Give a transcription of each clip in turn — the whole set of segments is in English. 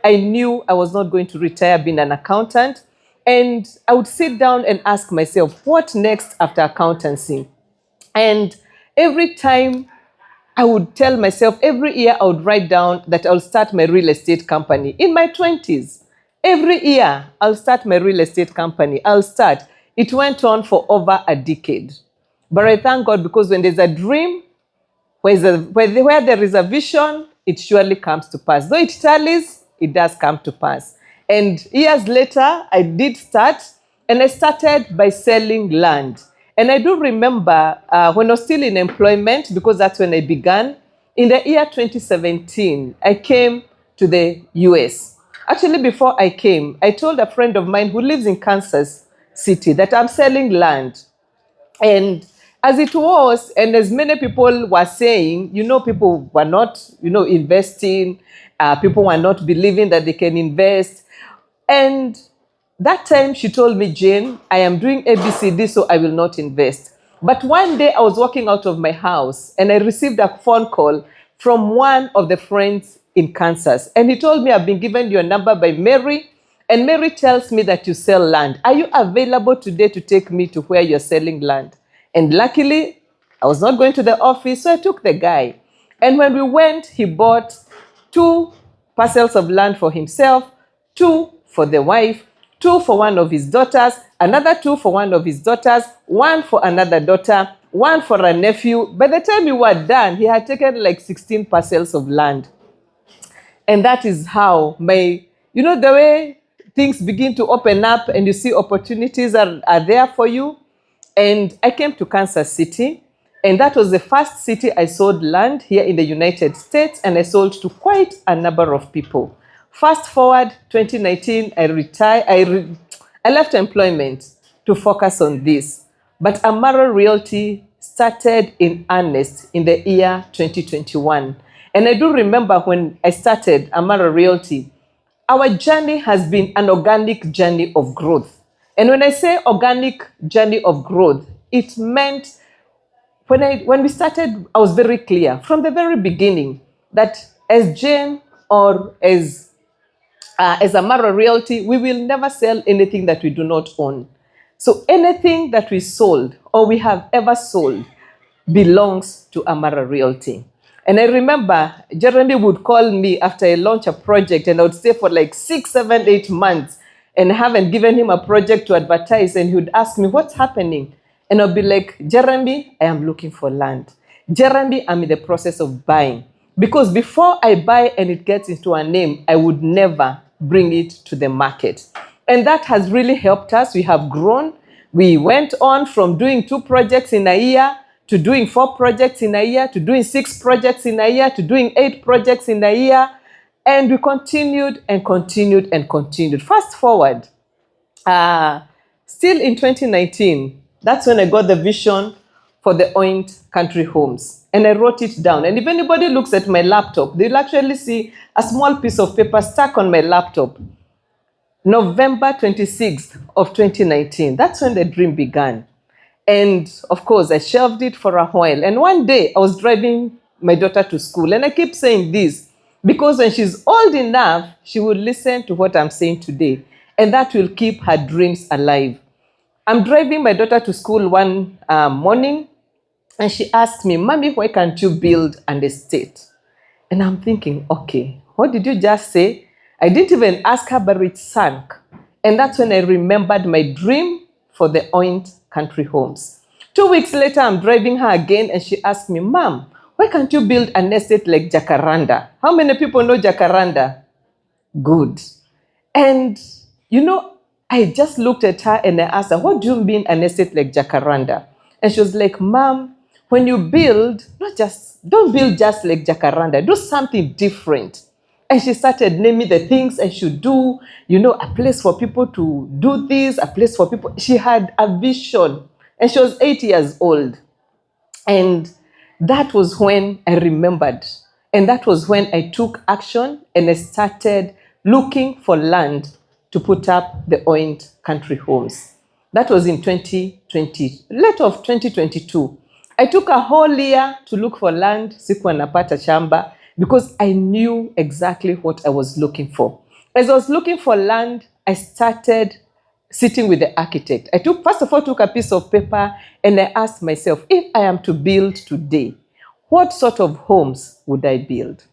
I knew I was not going to retire being an accountant. And I would sit down and ask myself, what next after accountancy? And every time I would tell myself, every year I would write down that I'll start my real estate company in my 20s. Every year I'll start my real estate company. I'll start. It went on for over a decade. But I thank God, because when there's a dream, where there is a vision, it surely comes to pass. Though it tallies, it does come to pass. And years later, I did start, and I started by selling land. And I do remember when I was still in employment, because that's when I began, in the year 2017, I came to the US. Actually, before I came, I told a friend of mine who lives in Kansas City that I'm selling land. And as it was, and as many people were saying, people were not, investing, people were not believing that they can invest. And that time she told me, Jane, I am doing ABCD, so I will not invest. But one day I was walking out of my house and I received a phone call from one of the friends in Kansas. And he told me, I've been given your number by Mary. And Mary tells me that you sell land. Are you available today to take me to where you're selling land? And luckily, I was not going to the office, so I took the guy. And when we went, he bought 2 parcels of land for himself, 2 for the wife, 2 for one of his daughters, another 2 for one of his daughters, 1 for another daughter, 1 for a nephew. By the time we were done, he had taken like 16 parcels of land. And that is how the way things begin to open up and you see opportunities are there for you. And I came to Kansas City, and that was the first city I sold land here in the United States, and I sold to quite a number of people. Fast forward 2019, I retired. I left employment to focus on this. But Amara Realty started in earnest in the year 2021. And I do remember when I started Amara Realty, our journey has been an organic journey of growth. And when I say organic journey of growth, it meant when we started, I was very clear from the very beginning that as Jane or as Amara Realty, we will never sell anything that we do not own. So anything that we sold or we have ever sold belongs to Amara Realty. And I remember Jeremy would call me after I launch a project, and I would stay for like 6, 7, 8 months and haven't given him a project to advertise. And he would ask me, what's happening? And I'll be like, Jeremy, I am looking for land. Jeremy, I'm in the process of buying. Because before I buy and it gets into a name, I would never bring it to the market. And that has really helped us. We have grown. We went on from doing 2 projects in a year to doing 4 projects in a year, to doing 6 projects in a year, to doing 8 projects in a year. And we continued and continued and continued. Fast forward, still in 2019, that's when I got the vision for the Oint Country Homes. And I wrote it down. And if anybody looks at my laptop, they'll actually see a small piece of paper stuck on my laptop. November 26th of 2019. That's when the dream began. And of course, I shelved it for a while. And one day I was driving my daughter to school. And I keep saying this because when she's old enough, she will listen to what I'm saying today. And that will keep her dreams alive. I'm driving my daughter to school one morning. And she asked me, Mommy, why can't you build an estate? And I'm thinking, okay, what did you just say? I didn't even ask her, but it sank. And that's when I remembered my dream for the Oint Country Homes. 2 weeks later, I'm driving her again, and she asked me, Mom, why can't you build an estate like Jacaranda? How many people know Jacaranda? Good. And, I just looked at her and I asked her, what do you mean an estate like Jacaranda? And she was like, Mom, when you build, don't build just like Jacaranda. Do something different. And she started naming the things I should do, a place for people to do this, a place for people. She had a vision, and she was 8 years old. And that was when I remembered. And that was when I took action and I started looking for land to put up the Oint Country Homes. That was in 2020, late of 2022. I took a whole year to look for land, sikuwa napata shamba, because I knew exactly what I was looking for. As I was looking for land, I started sitting with the architect. First of all, took a piece of paper and I asked myself, if I am to build today, what sort of homes would I build?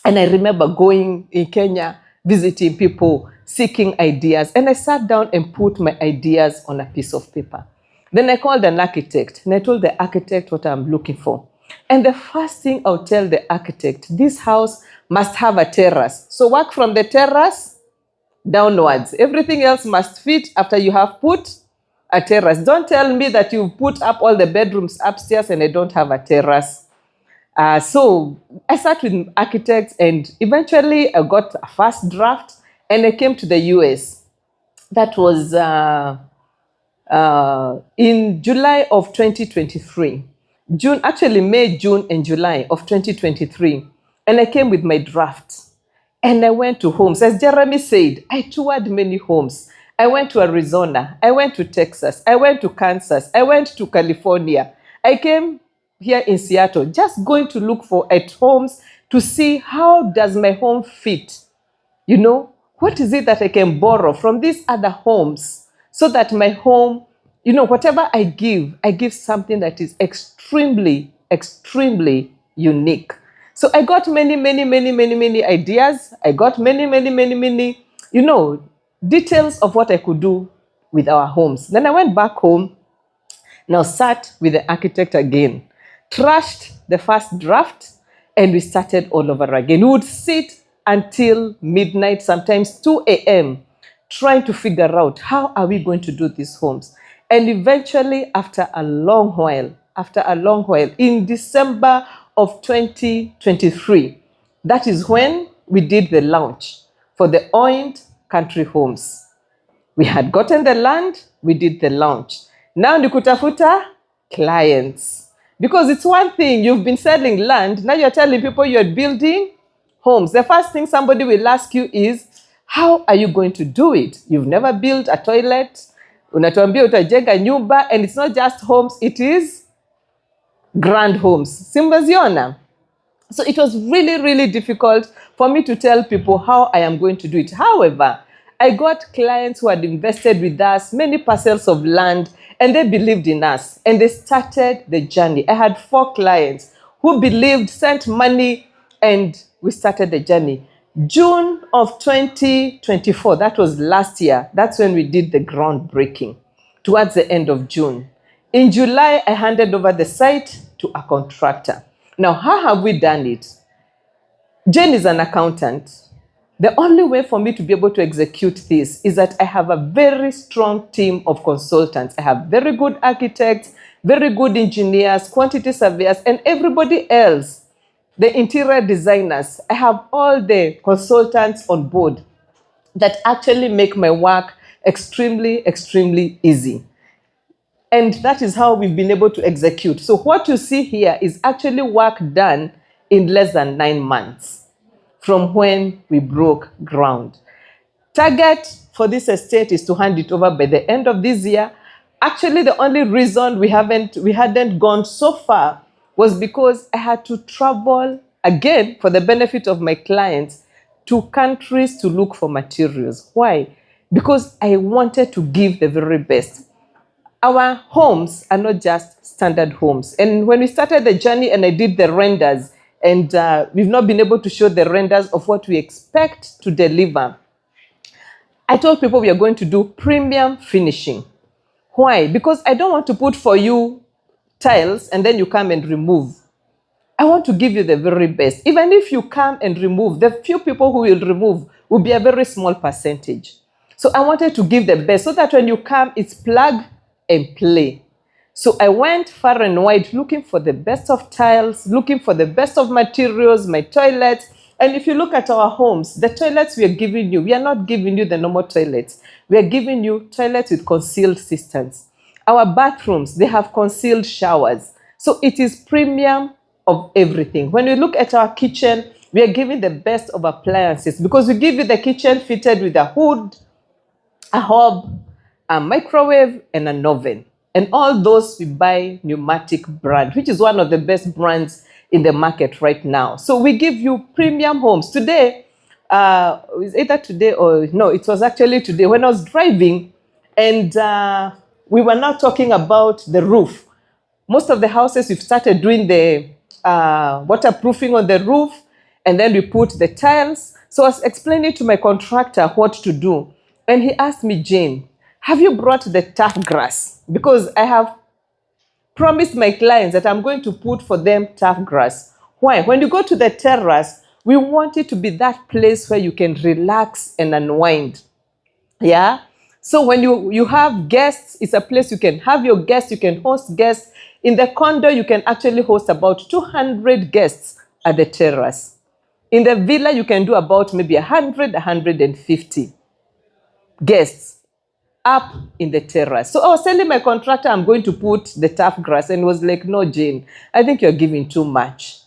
And I remember going in Kenya, visiting people, seeking ideas. And I sat down and put my ideas on a piece of paper. Then I called an architect and I told the architect what I'm looking for. And the first thing I'll tell the architect, this house must have a terrace. So work from the terrace downwards. Everything else must fit after you have put a terrace. Don't tell me that you've put up all the bedrooms upstairs and I don't have a terrace. So I sat with architects and eventually I got a first draft and I came to the US. That was in July of 2023. May, June, and July of 2023. And I came with my draft. And I went to homes. As Jeremy said, I toured many homes. I went to Arizona. I went to Texas. I went to Kansas. I went to California. I came here in Seattle, just going to look for at homes to see how does my home fit. You know, what is it that I can borrow from these other homes so that my home, you know, whatever I give something that is extremely, extremely unique. So I got many ideas. I got many, you know, details of what I could do with our homes. Then I went back home, now sat with the architect again, trashed the first draft, and we started all over again. We would sit until midnight, sometimes 2 a.m., trying to figure out how are we going to do these homes. And eventually, after a long while, in December of 2023, that is when we did the launch for the Oint Country Homes. We had gotten the land, we did the launch. Now ni kutafuta clients. Because it's one thing, you've been selling land, now you're telling people you're building homes. The first thing somebody will ask you is, how are you going to do it? You've never built a toilet, unatuambia utajenga nyumba, and it's not just homes, it is grand homes. Simbaziona. So it was really difficult for me to tell people how I am going to do it. However, I got clients who had invested with us, many parcels of land, and they believed in us, and they started the journey. I had 4 clients who believed, sent money, and we started the journey. June of 2024, that was last year, that's when we did the groundbreaking, towards the end of June. In July, I handed over the site to a contractor. Now, how have we done it? Jane is an accountant. The only way for me to be able to execute this is that I have a very strong team of consultants. I have very good architects, very good engineers, quantity surveyors, and everybody else, the interior designers. I have all the consultants on board that actually make my work extremely easy. And that is how we've been able to execute. So what you see here is actually work done in less than 9 months from when we broke ground. Target for this estate is to hand it over by the end of this year. Actually, the only reason we hadn't gone so far was because I had to travel again for the benefit of my clients to countries to look for materials. Why? Because I wanted to give the very best. Our homes are not just standard homes. And when we started the journey and I did the renders, and we've not been able to show the renders of what we expect to deliver, I told people we are going to do premium finishing. Why? Because I don't want to put for you tiles and then you come and remove. I want to give you the very best. Even if you come and remove, the few people who will remove will be a very small percentage. So I wanted to give the best so that when you come, it's plug and play. So I went far and wide looking for the best of tiles, looking for the best of materials, my toilets. And if you look at our homes, the toilets we are giving you, we are not giving you the normal toilets. We are giving you toilets with concealed cisterns. Our bathrooms, they have concealed showers. So it is premium of everything. When we look at our kitchen, we are giving the best of appliances because we give you the kitchen fitted with a hood, a hob, a microwave, and an oven. And all those we buy Pneumatic brand, which is one of the best brands in the market right now. So we give you premium homes. Today, it was either today or no, it was actually today when I was driving, and we were now talking about the roof. Most of the houses, we've started doing the waterproofing on the roof, and then we put the tiles. So I was explaining to my contractor what to do. And he asked me, Jane, have you brought the tough grass? Because I have promised my clients that I'm going to put for them tough grass. Why? When you go to the terrace, we want it to be that place where you can relax and unwind. Yeah. So when you have guests, it's a place you can have your guests, you can host guests. In the condo, you can actually host about 200 guests at the terrace. In the villa, you can do about maybe 100, 150 guests up in the terrace. So I was telling my contractor I'm going to put the tough grass, and he was like, no, Jane, I think you're giving too much.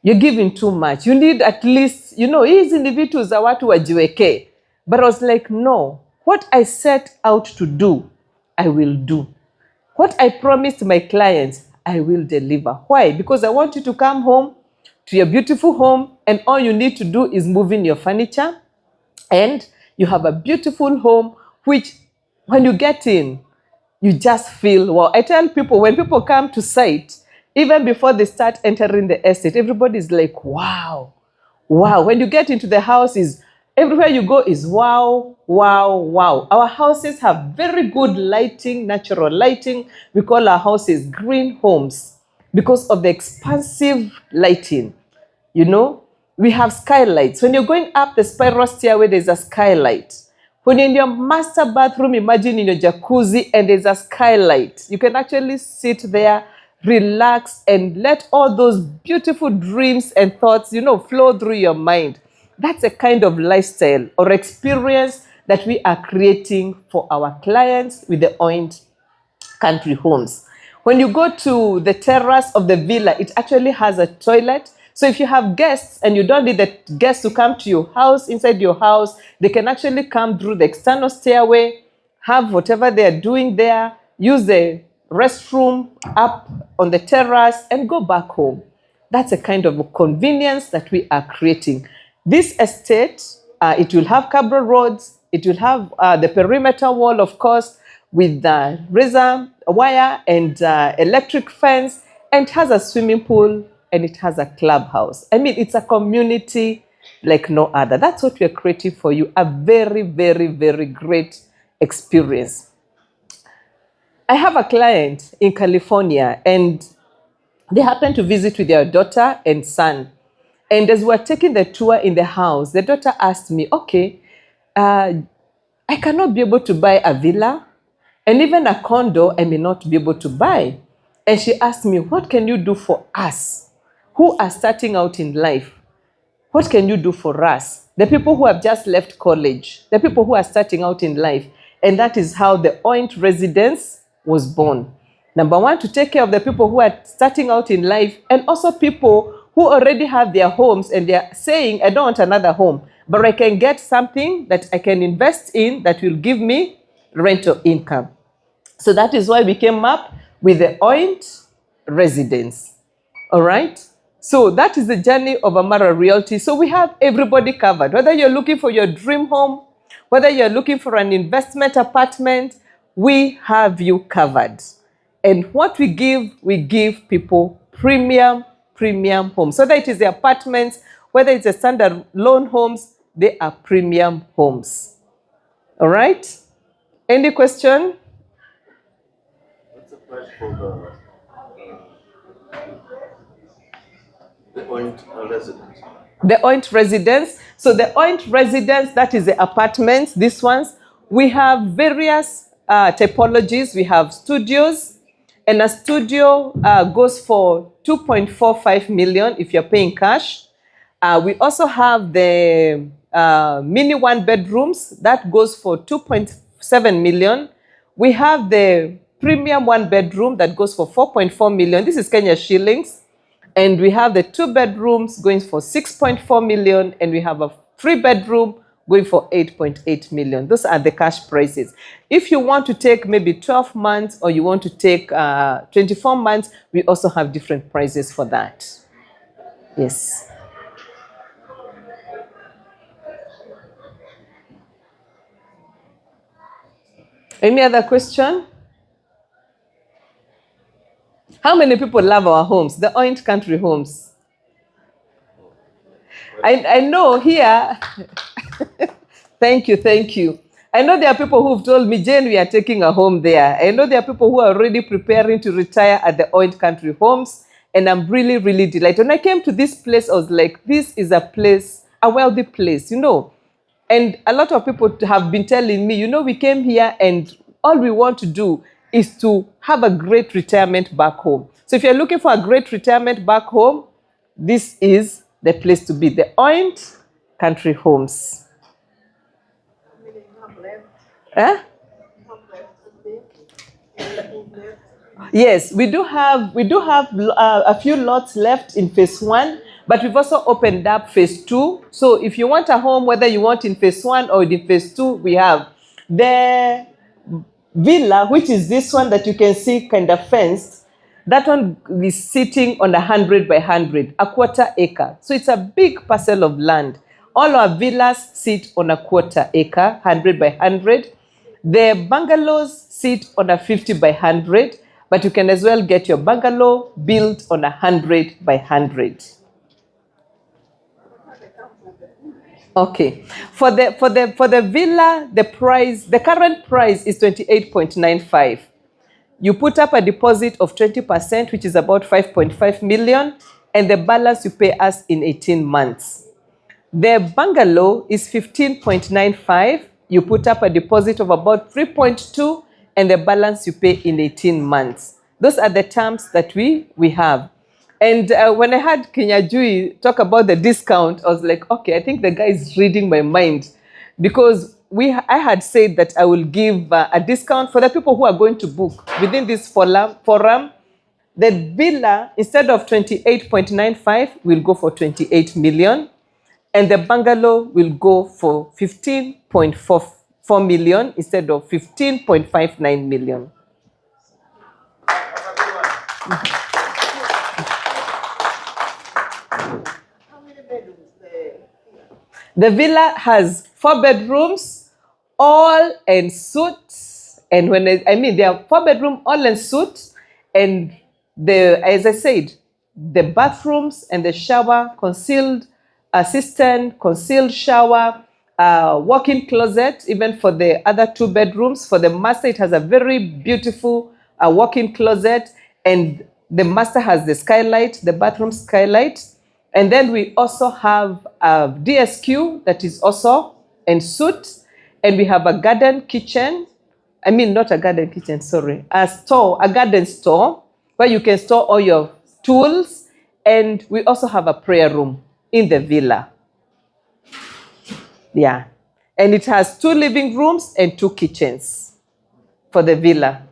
You're giving too much. You need at least, hizi ni vitu za watu wajiweke. But I was like, no, what I set out to do, I will do. What I promised my clients, I will deliver. Why? Because I want you to come home to your beautiful home, and all you need to do is move in your furniture, and you have a beautiful home, which when you get in, you just feel, well, I tell people, when people come to site, even before they start entering the estate, everybody's like, wow, wow. When you get into the houses, everywhere you go is wow, wow, wow. Our houses have very good lighting, natural lighting. We call our houses green homes because of the expansive lighting. We have skylights. When you're going up the spiral stairway, there's a skylight. When you're in your master bathroom, imagine in your jacuzzi and there's a skylight. You can actually sit there, relax, and let all those beautiful dreams and thoughts, flow through your mind. That's a kind of lifestyle or experience that we are creating for our clients with the Oint Country Homes. When you go to the terrace of the villa, it actually has a toilet. So if you have guests and you don't need the guests to come to your house, inside your house, they can actually come through the external stairway, have whatever they are doing there, use the restroom up on the terrace, and go back home. That's a kind of convenience that we are creating. This estate, it will have cable roads, it will have the perimeter wall, of course, with the razor wire and electric fence, and it has a swimming pool, and it has a clubhouse. I mean, it's a community like no other. That's what we're creating for you, a very, very, very great experience. I have a client in California, and they happened to visit with their daughter and son. And as we were taking the tour in the house, the daughter asked me, okay, I cannot be able to buy a villa, and even a condo I may not be able to buy. And she asked me, what can you do for us who are starting out in life? What can you do for us? The people who have just left college, the people who are starting out in life. And that is how the Oint Residence was born. Number one, to take care of the people who are starting out in life, and also people who already have their homes and they're saying, I don't want another home, but I can get something that I can invest in that will give me rental income. So that is why we came up with the Oint Residence. All right? So that is the journey of Amara Realty. So we have everybody covered. Whether you're looking for your dream home, whether you're looking for an investment apartment, we have you covered. And what we give people premium homes. Whether it is the apartments, whether it's the standalone homes, they are premium homes. All right? Any question? What's the price for the Oint Residence? The Oint Residence. So the Oint Residence, that is the apartments, these ones. We have various typologies. We have studios, and a studio goes for 2.45 million if you're paying cash. We also have the mini one bedrooms. That goes for 2.7 million. We have the premium one bedroom that goes for 4.4 million. This is Kenya shillings. And we have the 2 bedrooms going for 6.4 million, and we have a 3 bedroom going for 8.8 million. Those are the cash prices. If you want to take maybe 12 months or you want to take 24 months, we also have different prices for that. Yes. Any other question? How many people love our homes, the Oint Country homes? I know here. Thank you, thank you. I know there are people who've told me, Jane, we are taking a home there. I know there are people who are already preparing to retire at the Oint Country homes, and I'm really, really delighted. When I came to this place, I was like, this is a place, a wealthy place, you know. And a lot of people have been telling me, you know, we came here and all we want to do is to have a great retirement back home. So if you're looking for a great retirement back home, this is the place to be, the Oint Country homes. Huh? Yes, we do have a few lots left in phase 1, but we've also opened up phase 2. So if you want a home, whether you want in phase 1 or in phase 2, we have the villa, which is this one that you can see kind of fenced. That one is sitting on 100 by 100, a quarter acre. So it's a big parcel of land. All our villas sit on a quarter acre, 100 by 100. The bungalows sit on a 50 by 100, but you can as well get your bungalow built on 100 by 100. Okay. For the villa, the current price is 28.95. You put up a deposit of 20%, which is about 5.5 million, and the balance you pay us in 18 months. The bungalow is 15.95. You put up a deposit of about 3.2, and the balance you pay in 18 months. Those are the terms that we have. And when I heard Kinyajui talk about the discount, I was like, okay, I think the guy is reading my mind, because I had said that I will give a discount for the people who are going to book within this forum. The villa, instead of 28.95, will go for 28 million. And the bungalow will go for 15.44 million instead of 15.59 million. The villa has 4 bedrooms, all en suite. And when I mean, there are 4 bedrooms, all en suite. And as I said, the bathrooms and the shower, concealed cistern, concealed shower, walk-in closet, even for the other 2 bedrooms. For the master, it has a very beautiful walk-in closet. And the master has the skylight, the bathroom skylight. And then we also have a DSQ that is also en suite. And we have a garden kitchen. I mean, not a garden kitchen, sorry. A garden store where you can store all your tools. And we also have a prayer room in the villa. Yeah. And it has 2 living rooms and 2 kitchens for the villa.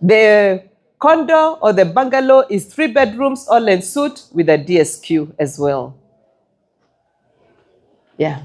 The condo or the bungalow is 3 bedrooms, all en suite with a DSQ as well. Yeah.